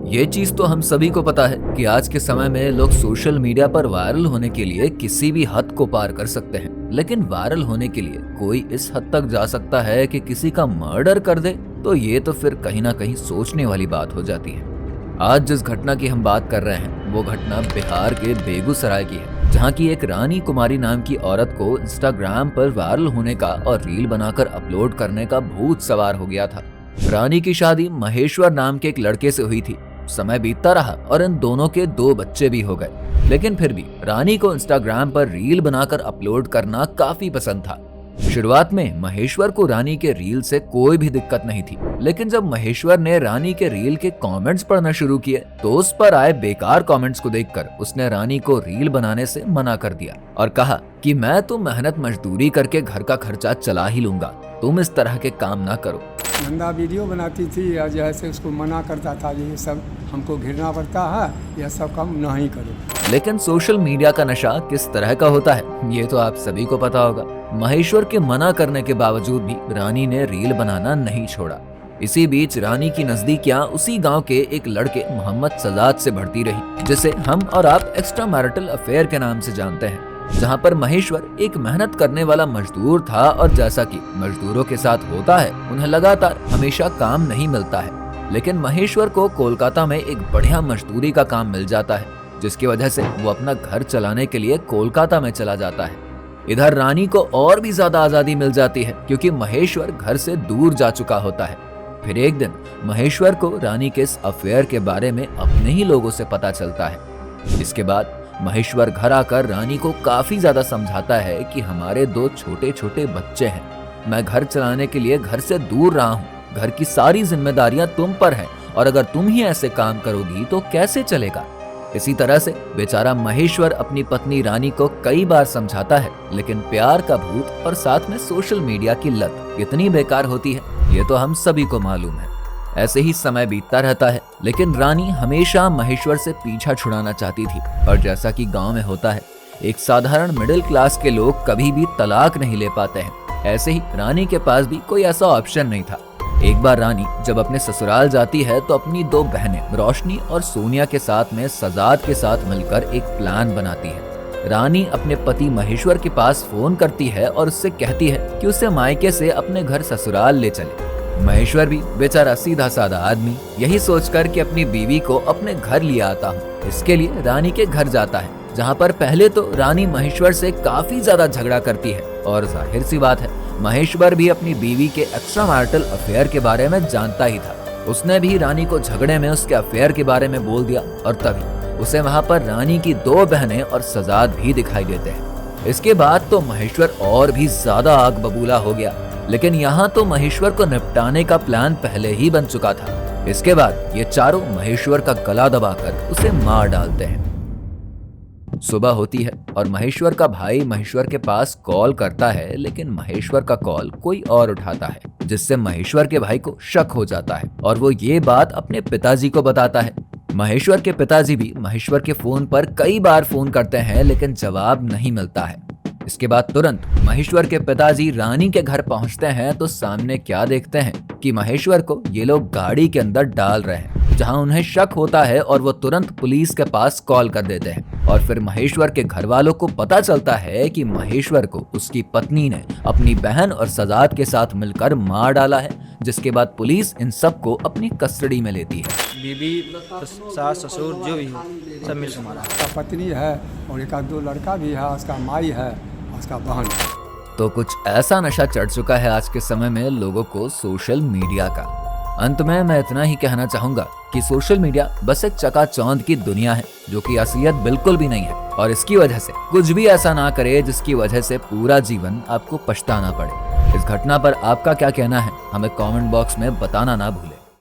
ये चीज तो हम सभी को पता है कि आज के समय में लोग सोशल मीडिया पर वायरल होने के लिए किसी भी हद को पार कर सकते हैं, लेकिन वायरल होने के लिए कोई इस हद तक जा सकता है कि किसी का मर्डर कर दे, तो ये तो फिर कहीं ना कहीं सोचने वाली बात हो जाती है। आज जिस घटना की हम बात कर रहे हैं वो घटना बिहार के बेगूसराय की है, जहाँ की एक रानी कुमारी नाम की औरत को इंस्टाग्राम पर वायरल होने का और रील बनाकर अपलोड करने का भूत सवार हो गया था। रानी की शादी महेश्वर नाम के एक लड़के से हुई थी। समय बीतता रहा और इन दोनों के 2 बच्चे भी हो गए, लेकिन फिर भी रानी को इंस्टाग्राम पर रील बनाकर अपलोड करना काफी पसंद था। शुरुआत में महेश्वर को रानी के रील से कोई भी दिक्कत नहीं थी, लेकिन जब महेश्वर ने रानी के रील के कमेंट्स पढ़ना शुरू किए तो उस पर आए बेकार कमेंट्स को देखकर उसने रानी को रील बनाने से मना कर दिया और कहा कि मैं तो मेहनत मजदूरी करके घर का खर्चा चला ही लूंगा, तुम इस तरह के काम ना करो। गंदा वीडियो बनाती थी या जैसे उसको मना करता था, ये सब हमको घिरना पड़ता है, यह सब काम नहीं करो। लेकिन सोशल मीडिया का नशा किस तरह का होता है ये तो आप सभी को पता होगा। महेश्वर के मना करने के बावजूद भी रानी ने रील बनाना नहीं छोड़ा। इसी बीच रानी की नजदीकियां उसी गांव के एक लड़के मोहम्मद सजाद से बढ़ती रही, जिसे हम और आप एक्स्ट्रा मैरिटल अफेयर के नाम से जानते हैं, जहां पर महेश्वर एक मेहनत करने वाला मजदूर था और जैसा कि मजदूरों के साथ होता है, उन्हें लगातार हमेशा काम नहीं मिलता है। लेकिन महेश्वर को कोलकाता में एक बढ़िया मजदूरी का काम मिल जाता है, जिसकी वजह से वो अपना घर चलाने के लिए कोलकाता में चला जाता है। इधर रानी को और भी ज्यादा आजादी मिल जाती है, क्योंकि महेश्वर घर से दूर जा चुका होता है। फिर एक दिन महेश्वर को रानी के इस अफेयर के बारे में अपने ही लोगों से पता चलता है। इसके बाद महेश्वर घर आकर रानी को काफी ज्यादा समझाता है कि हमारे 2 छोटे छोटे बच्चे हैं, मैं घर चलाने के लिए घर से दूर रहा हूँ, घर की सारी जिम्मेदारियां तुम पर हैं और अगर तुम ही ऐसे काम करोगी तो कैसे चलेगा। इसी तरह से बेचारा महेश्वर अपनी पत्नी रानी को कई बार समझाता है, लेकिन प्यार का भूत और साथ में सोशल मीडिया की लत कितनी बेकार होती है ये तो हम सभी को मालूम है। ऐसे ही समय बीतता रहता है, लेकिन रानी हमेशा महेश्वर से पीछा छुड़ाना चाहती थी। और जैसा कि गांव में होता है, एक साधारण मिडिल क्लास के लोग कभी भी तलाक नहीं ले पाते हैं। ऐसे ही रानी के पास भी कोई ऐसा ऑप्शन नहीं था। एक बार रानी जब अपने ससुराल जाती है तो अपनी 2 बहनें रोशनी और सोनिया के साथ में सजाद के साथ मिलकर एक प्लान बनाती है। रानी अपने पति महेश्वर के पास फोन करती है और उससे कहती है कि उसे मायके से अपने घर ससुराल ले चले। महेश्वर भी बेचारा सीधा साधा आदमी यही सोचकर कि अपनी बीवी को अपने घर ले आता हूँ, इसके लिए रानी के घर जाता है, जहाँ पर पहले तो रानी महेश्वर से काफी ज्यादा झगड़ा करती है और जाहिर सी बात है महेश्वर भी अपनी बीवी के एक्स्ट्रा मैरिटल अफेयर के बारे में जानता ही था। उसने भी रानी को झगड़े में उसके अफेयर के बारे में बोल दिया और तभी उसे वहाँ पर रानी की 2 बहनें और सजाद भी दिखाई देते हैं। इसके बाद तो महेश्वर और भी ज्यादा आग बबूला हो गया, लेकिन यहाँ तो महेश्वर को निपटाने का प्लान पहले ही बन चुका था। इसके बाद ये चारों महेश्वर का गला दबाकर उसे मार डालते हैं। सुबह होती है और महेश्वर का भाई महेश्वर के पास कॉल करता है, लेकिन महेश्वर का कॉल कोई और उठाता है, जिससे महेश्वर के भाई को शक हो जाता है और वो ये बात अपने पिताजी को बताता है। महेश्वर के पिताजी भी महेश्वर के फोन पर कई बार फोन करते हैं, लेकिन जवाब नहीं मिलता है। इसके बाद तुरंत महेश्वर के पिताजी रानी के घर पहुंचते हैं तो सामने क्या देखते हैं कि महेश्वर को ये लोग गाड़ी के अंदर डाल रहे हैं, जहां उन्हें शक होता है और वो तुरंत पुलिस के पास कॉल कर देते हैं। और फिर महेश्वर के घर वालों को पता चलता है कि महेश्वर को उसकी पत्नी ने अपनी बहन और सजाद के साथ मिलकर मार डाला है, जिसके बाद पुलिस इन सबको अपनी कस्टडी में लेती है। बीबी सास ससुर जो भी हो सब मिलकर मारा। उसका पत्नी है और 1-2 लड़का भी है, उसका माई है, उसका बहन। तो कुछ ऐसा नशा चढ़ चुका है आज के समय में लोगों को सोशल मीडिया का। अंत में मैं इतना ही कहना चाहूंगा कि सोशल मीडिया बस एक चकाचौंध की दुनिया है, जो कि असलियत बिल्कुल भी नहीं है, और इसकी वजह से कुछ भी ऐसा ना करे जिसकी वजह से पूरा जीवन आपको पछताना पड़े। इस घटना पर आपका क्या कहना है हमें कमेंट बॉक्स में बताना ना भूलें।